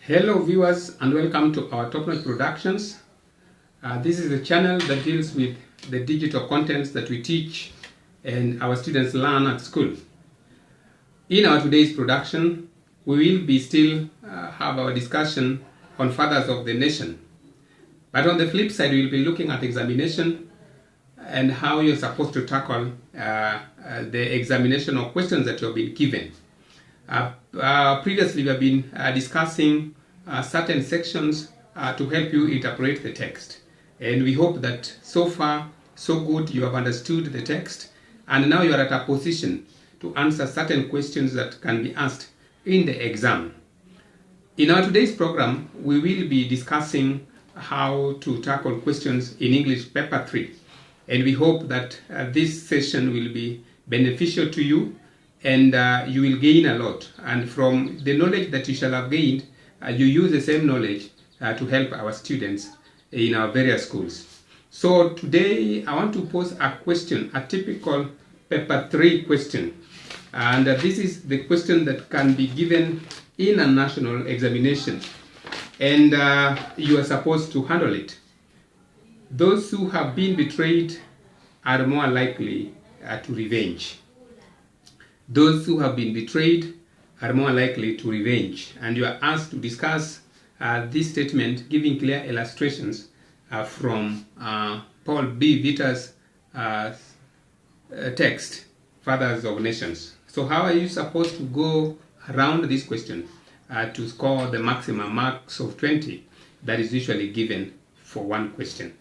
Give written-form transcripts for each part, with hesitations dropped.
Hello viewers and welcome to our top-notch productions. This is a channel that deals with the digital contents that we teach and our students learn at school. In our today's production, we will be still have our discussion on fathers of the nation. But on the flip side, we will be looking at examination and how you're supposed to tackle the examination or questions that you've been given. Previously, we have been discussing certain sections to help you interpret the text. And we hope that so far, so good, you have understood the text. And now you are at a position to answer certain questions that can be asked in the exam. In our today's program, we will be discussing how to tackle questions in English Paper 3. And we hope that this session will be beneficial to you and you will gain a lot. And from the knowledge that you shall have gained, you use the same knowledge to help our students in our various schools. So today I want to pose a question, a typical Paper 3 question. And this is the question that can be given in a national examination. And you are supposed to handle it. Those who have been betrayed are more likely to revenge. Those who have been betrayed are more likely to revenge. And you are asked to discuss this statement, giving clear illustrations from Paul B. Vitter's text, Fathers of Nations. So how are you supposed to go around this question to score the maximum marks of 20 that is usually given for one question?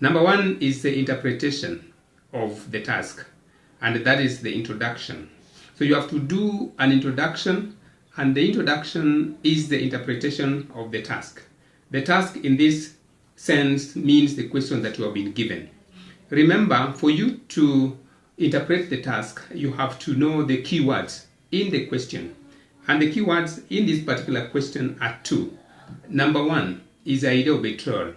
Number one is the interpretation of the task, and that is the introduction. So you have to do an introduction, and the introduction is the interpretation of the task. The task in this sense means the question that you have been given. Remember, for you to interpret the task, you have to know the keywords in the question. And the keywords in this particular question are two. Number one is the idea of betrayal.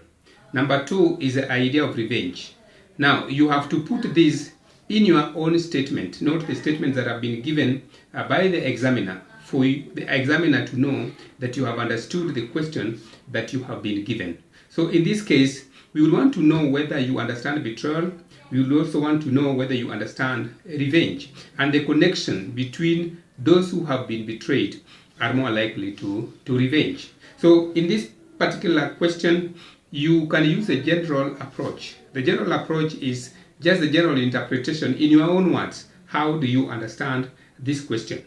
Number two is the idea of revenge. Now, you have to put these in your own statement. Note the statements that have been given by the examiner for the examiner to know that you have understood the question that you have been given. So in this case, we will want to know whether you understand betrayal. We will also want to know whether you understand revenge and the connection between those who have been betrayed are more likely to revenge. So in this particular question, you can use a general approach. The general approach is just the general interpretation in your own words. How do you understand this question?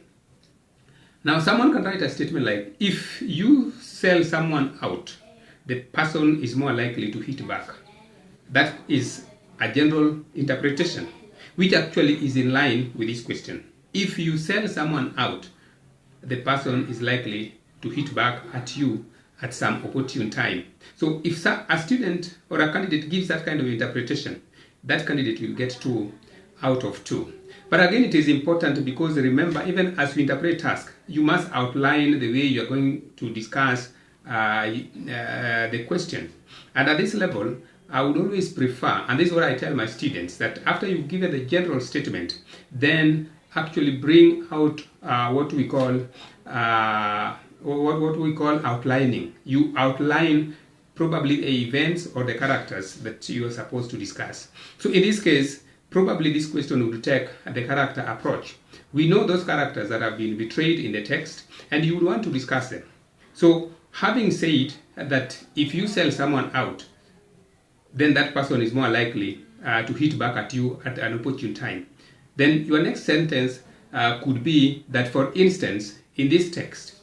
Now, someone can write a statement like, if you sell someone out, the person is more likely to hit back. That is a general interpretation, which actually is in line with this question. If you sell someone out, the person is likely to hit back at you at some opportune time. So if a student or a candidate gives that kind of interpretation, that candidate will get 2 out of 2. But again, it is important because remember, even as we interpret task, you must outline the way you are going to discuss the question. And at this level, I would always prefer, and this is what I tell my students, that after you've given the general statement, then actually bring out what we call outlining. You outline probably the events or the characters that you are supposed to discuss. So in this case, probably this question would take the character approach. We know those characters that have been betrayed in the text, and you would want to discuss them. So having said that if you sell someone out, then that person is more likely to hit back at you at an opportune time. Then your next sentence could be that, for instance, in this text,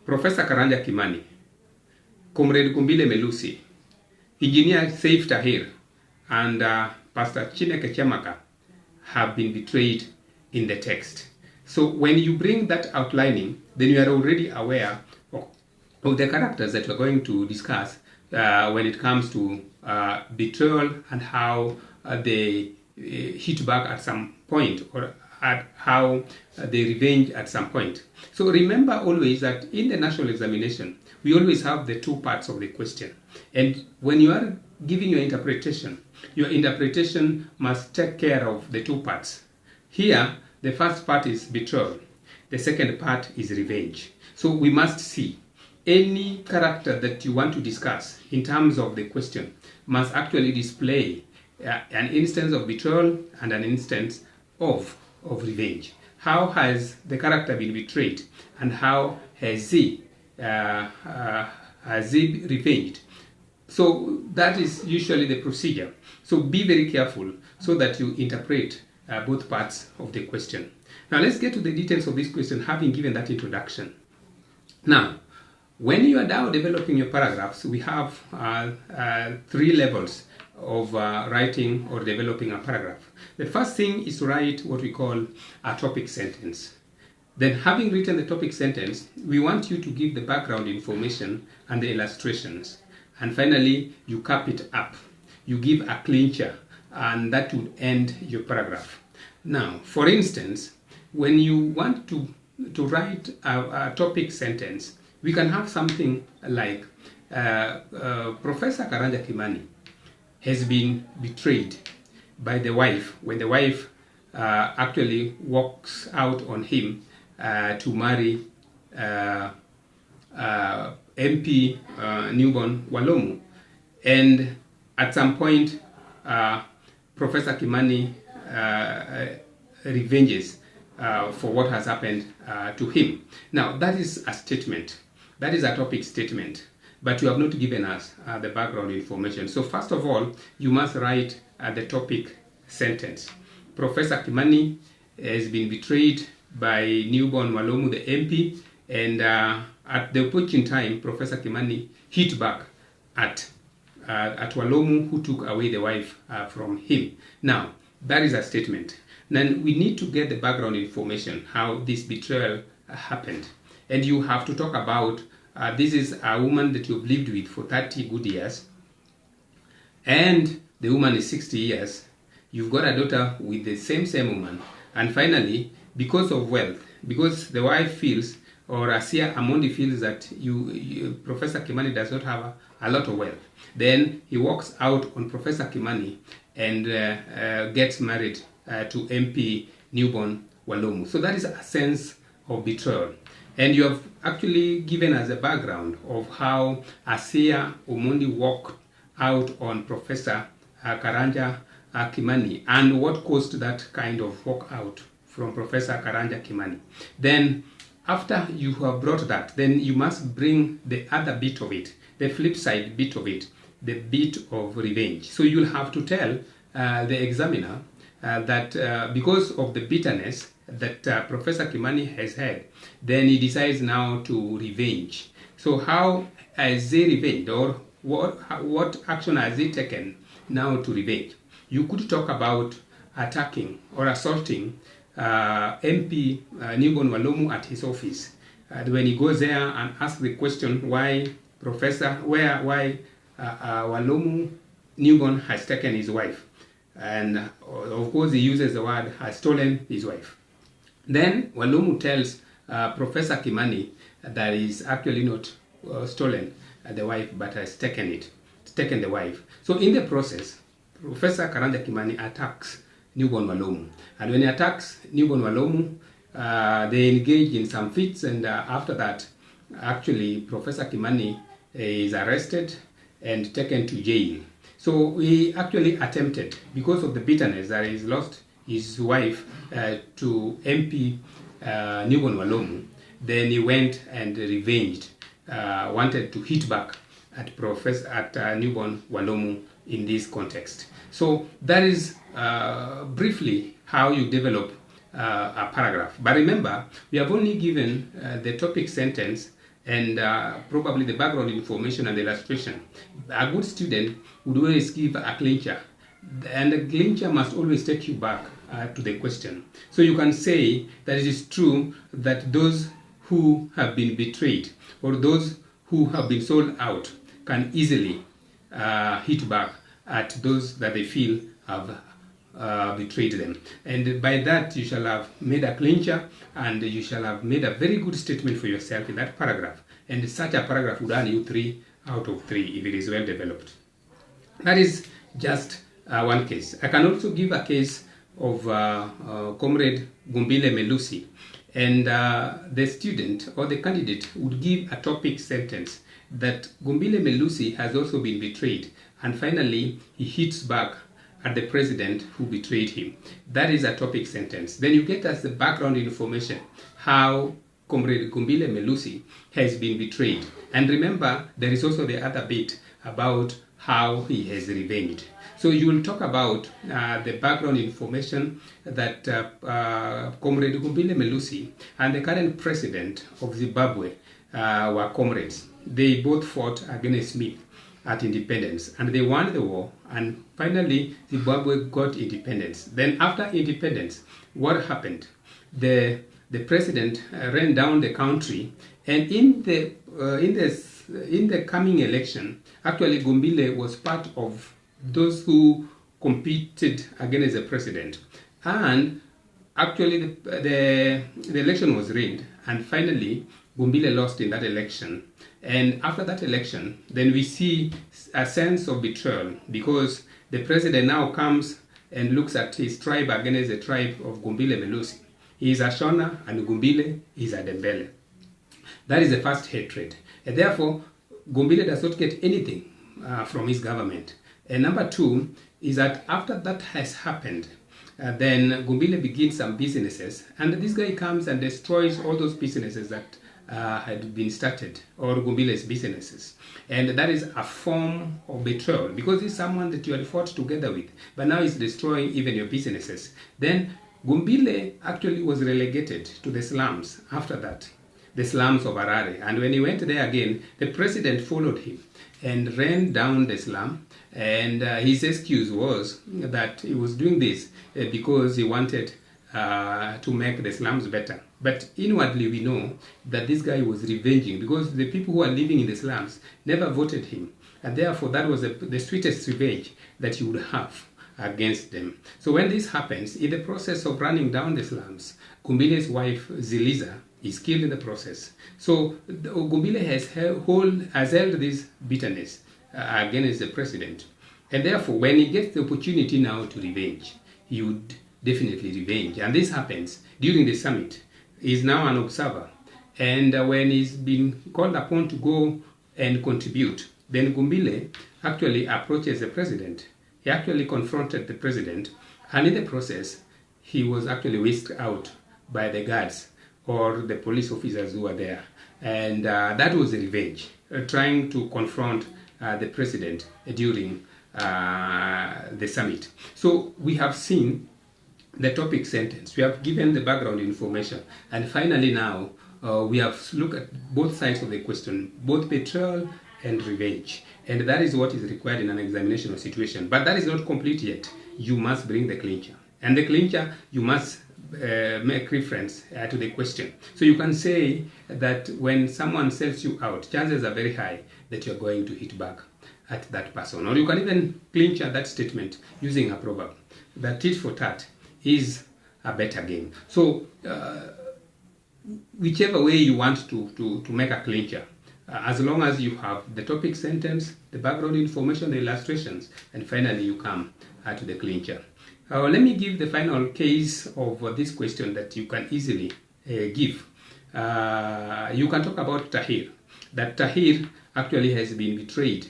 Professor Karanja Kimani, Comrade Kumbile Melusi, Engineer Saif Tahir, and Pastor Chineke Chamaka have been betrayed in the text. So when you bring that outlining, then you are already aware of the characters that we're going to discuss when it comes to betrayal and how they hit back at some point, or at how they revenge at some point. So remember always that in the national examination, we always have the two parts of the question. And when you are giving your interpretation must take care of the two parts. Here, the first part is betrayal. The second part is revenge. So we must see any character that you want to discuss in terms of the question must actually display an instance of betrayal and an instance of revenge. How has the character been betrayed, and how has he revenged? So that is usually the procedure. So be very careful so that you interpret both parts of the question. Now let's get to the details of this question, having given that introduction. Now, when you are now developing your paragraphs, we have 3 levels of writing or developing a paragraph. The first thing is to write what we call a topic sentence. Then, having written the topic sentence, we want you to give the background information and the illustrations. And finally, you cap it up. You give a clincher, and that would end your paragraph. Now, for instance, when you want to write a topic sentence, we can have something like Professor Karanja Kimani has been betrayed by the wife when the wife actually walks out on him to marry MP Newborn Walomu. And at some point, Professor Kimani revenges for what has happened to him. Now, that is a statement. That is a topic statement. But you have not given us the background information. So first of all, you must write the topic sentence. Professor Kimani has been betrayed by Newborn Walomu, the MP, and at the opportune time, Professor Kimani hit back at Walomu, who took away the wife from him. Now, that is a statement. Then we need to get the background information, how this betrayal happened. And you have to talk about this is a woman that you've lived with for 30 good years, and the woman is 60 years. You've got a daughter with the same woman, and finally, because of wealth, because the wife feels, or Asia Amondi feels that Professor Kimani does not have a lot of wealth, then he walks out on Professor Kimani and gets married to MP Newborn Walomu. So that is a sense of betrayal. And you have actually given us a background of how Asia Omondi walked out on Professor Karanja Kimani and what caused that kind of walk out from Professor Karanja Kimani. Then after you have brought that, then you must bring the other bit of it, the flip side bit of it, the bit of revenge. So you'll have to tell the examiner that because of the bitterness that Professor Kimani has had, then he decides now to revenge. So how has he revenged, or what action has he taken now to revenge? You could talk about attacking or assaulting MP Newborn Walomu at his office. When he goes there and asks the question why Walomu Newborn has taken his wife. And of course he uses the word has stolen his wife. Then Walomu tells Professor Kimani that he's actually not stolen the wife, but has taken the wife. So in the process, Professor Karanja Kimani attacks Newborn Walomu. And when he attacks Newborn Walomu, they engage in some fits, and after that, actually, Professor Kimani is arrested and taken to jail. So he actually attempted, because of the bitterness that he's lost his wife to MP Newborn Walomu, then he went and revenged, wanted to hit back at Newborn Walomu in this context. So that is briefly how you develop a paragraph. But remember, we have only given the topic sentence and probably the background information and the illustration. A good student would always give a clincher, and the clincher must always take you back to the question. So you can say that it is true that those who have been betrayed or those who have been sold out can easily hit back at those that they feel have betrayed them. And by that you shall have made a clincher, and you shall have made a very good statement for yourself in that paragraph. And such a paragraph would earn you 3 out of 3 if it is well developed. That is just one case. I can also give a case of Comrade Gumbile Melusi, and the student or the candidate would give a topic sentence that Gumbile Melusi has also been betrayed, and finally he hits back at the president who betrayed him. That is a topic sentence. Then you get as the background information how Comrade Gumbile Melusi has been betrayed. And remember, there is also the other bit about how he has revenged. So you will talk about the background information that Comrade Gumbile Melusi and the current president of Zimbabwe were comrades. They both fought against Smith at independence, and they won the war, and finally Zimbabwe got independence. Then after independence, what happened? The president ran down the country, and in the coming election, actually Gumbile was part of those who competed against the president, and actually the election was rigged, and finally Gumbile lost in that election. And after that election, then we see a sense of betrayal, because the president now comes and looks at his tribe against the tribe of Gumbile Melusi. He is a Shona and Gumbile is a Dembele. That is the first hatred. And therefore, Gumbile does not get anything from his government. And number two is that after that has happened, then Gumbile begins some businesses, and this guy comes and destroys all those businesses that had been started, or Gumbile's businesses. And that is a form of betrayal, because he's someone that you had fought together with, but now he's destroying even your businesses. Then Gumbile actually was relegated to the slums after that, the slums of Harare. And when he went there again, the president followed him and ran down the slum, and his excuse was that he was doing this because he wanted to make the slums better. But inwardly we know that this guy was revenging, because the people who are living in the slums never voted him, and therefore that was the sweetest revenge that he would have against them. So when this happens, in the process of running down the slums, Gumbile's wife Ziliza is killed in the process. So Gumbile has held this bitterness against the president, and therefore when he gets the opportunity now to revenge, he would definitely revenge. And this happens during the summit. He's now an observer, and when he's been called upon to go and contribute, then Gumbile actually approaches the president. He actually confronted the president, and in the process he was actually whisked out by the guards or the police officers who were there, and that was a revenge, trying to confront the president during the summit. So we have seen the topic sentence, we have given the background information, and finally now we have looked at both sides of the question, both betrayal and revenge, and that is what is required in an examinational situation. But that is not complete yet. You must bring the clincher, and the clincher you must make reference to the question. So you can say that when someone sells you out, chances are very high that you're going to hit back at that person, or you can even clincher that statement using a proverb that tit for tat is a better game. So whichever way you want to make a clincher, as long as you have the topic sentence, the background information, the illustrations, and finally you come to the clincher. Let me give the final case of this question that you can easily give. You can talk about Tahir. That Tahir actually has been betrayed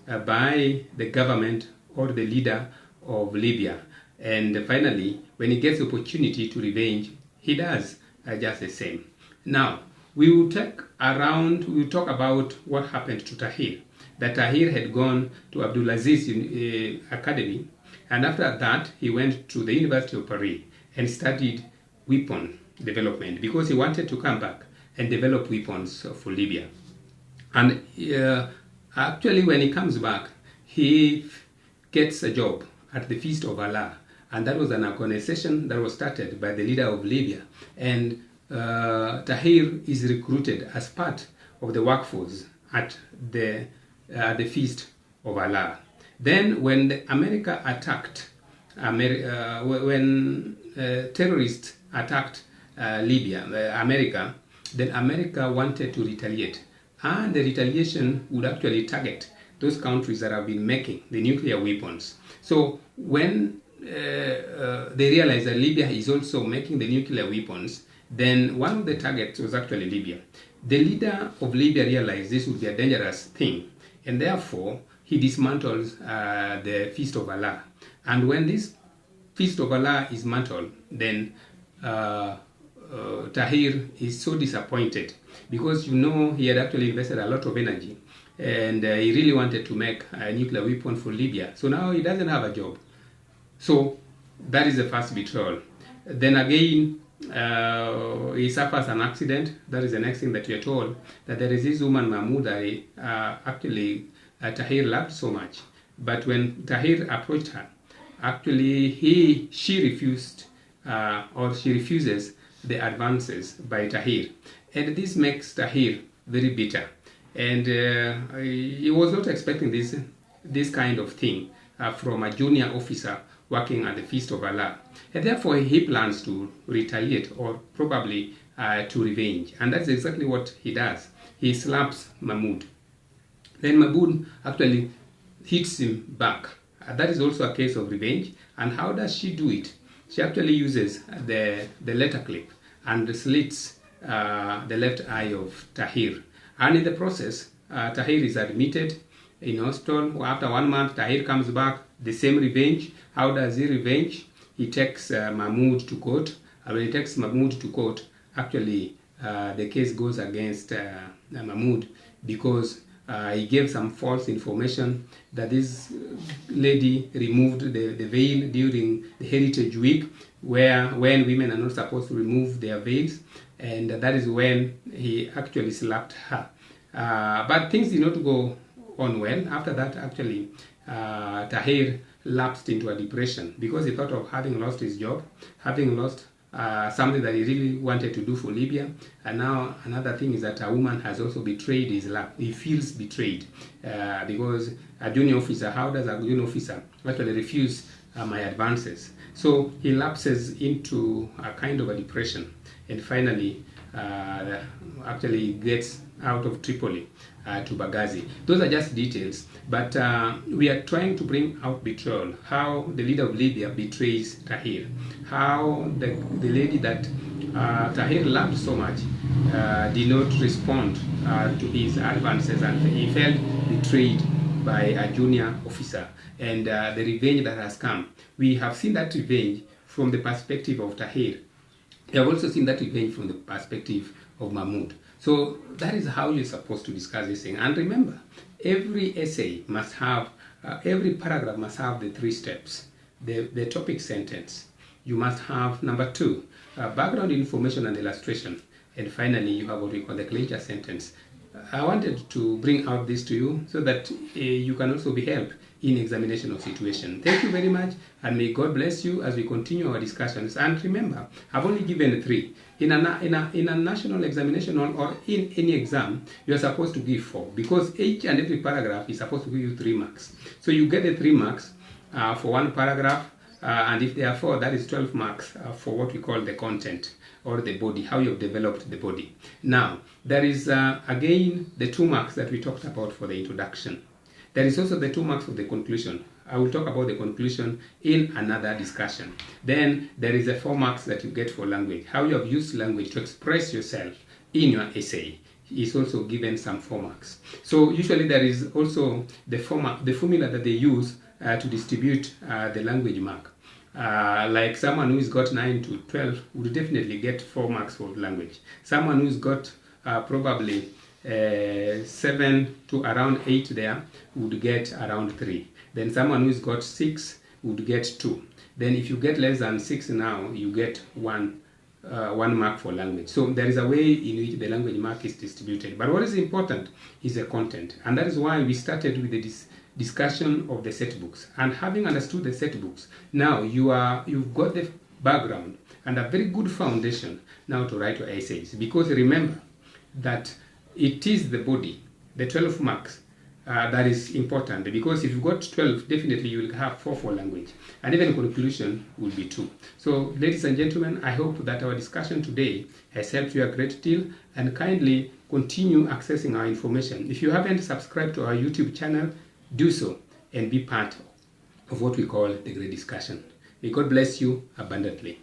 by the government or the leader of Libya. And finally, when he gets the opportunity to revenge, he does just the same. Now, we will talk about what happened to Tahir. That Tahir had gone to Abdulaziz Academy, and after that, he went to the University of Paris and studied weapon development, because he wanted to come back and develop weapons for Libya. And actually, when he comes back, he gets a job at the Feast of Allah. And that was an organization that was started by the leader of Libya. And Tahir is recruited as part of the workforce at the Feast of Allah. Then when America attacked, when terrorists attacked Libya, America, then America wanted to retaliate. And the retaliation would actually target those countries that have been making the nuclear weapons. So when they realized that Libya is also making the nuclear weapons, Then one of the targets was actually Libya. The leader of Libya realized this would be a dangerous thing, and therefore he dismantles the Feast of Allah. And when this Feast of Allah is dismantled, then Tahir is so disappointed, because he had actually invested a lot of energy, and he really wanted to make a nuclear weapon for Libya. So now he doesn't have a job. So that is the first betrayal. Then again, he suffers an accident. That is the next thing that we are told, that there is this woman Mahmoud that actually Tahir loved so much. But when Tahir approached her, actually she refused, or she refuses the advances by Tahir. And this makes Tahir very bitter. And he was not expecting this kind of thing from a junior officer working at the Feast of Allah. And therefore he plans to retaliate, or probably to revenge. And that's exactly what he does. He slaps Mahmoud. Then Mahmoud actually hits him back. That is also a case of revenge. And how does she do it? She actually uses the letter clip and slits the left eye of Tahir. And in the process, Tahir is admitted in hospital. After 1 month, Tahir comes back, the same revenge. How does he revenge? He takes Mahmoud to court. And when he takes Mahmoud to court, actually the case goes against Mahmoud, because he gave some false information that this lady removed the veil during the Heritage Week, when women are not supposed to remove their veils, and that is when he actually slapped her. But things did not go on well. After that, actually, Tahir lapsed into a depression, because he thought of having lost his job, having lost something that he really wanted to do for Libya. And now another thing is that a woman has also betrayed his love. He feels betrayed because a junior officer, how does a junior officer actually refuse my advances? So he lapses into a kind of a depression, and finally actually gets out of Tripoli to Benghazi. Those are just details, but we are trying to bring out betrayal, how the leader of Libya betrays Tahir, how the lady that Tahir loved so much did not respond to his advances, and he felt betrayed by a junior officer, and the revenge that has come. We have seen that revenge from the perspective of Tahir. We have also seen that revenge from the perspective of Mahmoud. So that is how you're supposed to discuss this thing. And remember, every essay must have, every paragraph must have the 3 steps. The topic sentence. You must have number 2, background information and illustration. And finally, you have what we call the clincher sentence. I wanted to bring out this to you so that you can also be helped in examination of situation. Thank you very much, and may God bless you as we continue our discussions. And remember, I've only given 3. In a national examination or in any exam, you are supposed to give 4, because each and every paragraph is supposed to give you 3 marks. So you get the 3 marks for one paragraph, and if there are 4, that is 12 marks for what we call the content, or the body, how you have developed the body. Now, there is again the 2 marks that we talked about for the introduction. There is also the 2 marks for the conclusion. I will talk about the conclusion in another discussion. Then there is the 4 marks that you get for language. How you have used language to express yourself in your essay is also given some 4 marks. So usually there is also the formula that they use to distribute the language mark. Like someone who's got 9 to 12 would definitely get 4 marks for language. Someone who's got probably 7 to around 8 there would get around 3. Then someone who's got 6 would get 2. Then if you get less than 6 now, you get 1 mark for language. So there is a way in which the language mark is distributed. But what is important is the content, and that is why we started with the discussion of the set books. And having understood the set books, now you've got the background and a very good foundation now to write your essays. Because remember that it is the body, the 12 marks, that is important, because if you've got 12, definitely you will have 4 for language, and even conclusion will be 2. So ladies and gentlemen, I hope that our discussion today has helped you a great deal, and kindly continue accessing our information. If you haven't subscribed to our YouTube channel, do so and be part of what we call the great discussion. May God bless you abundantly.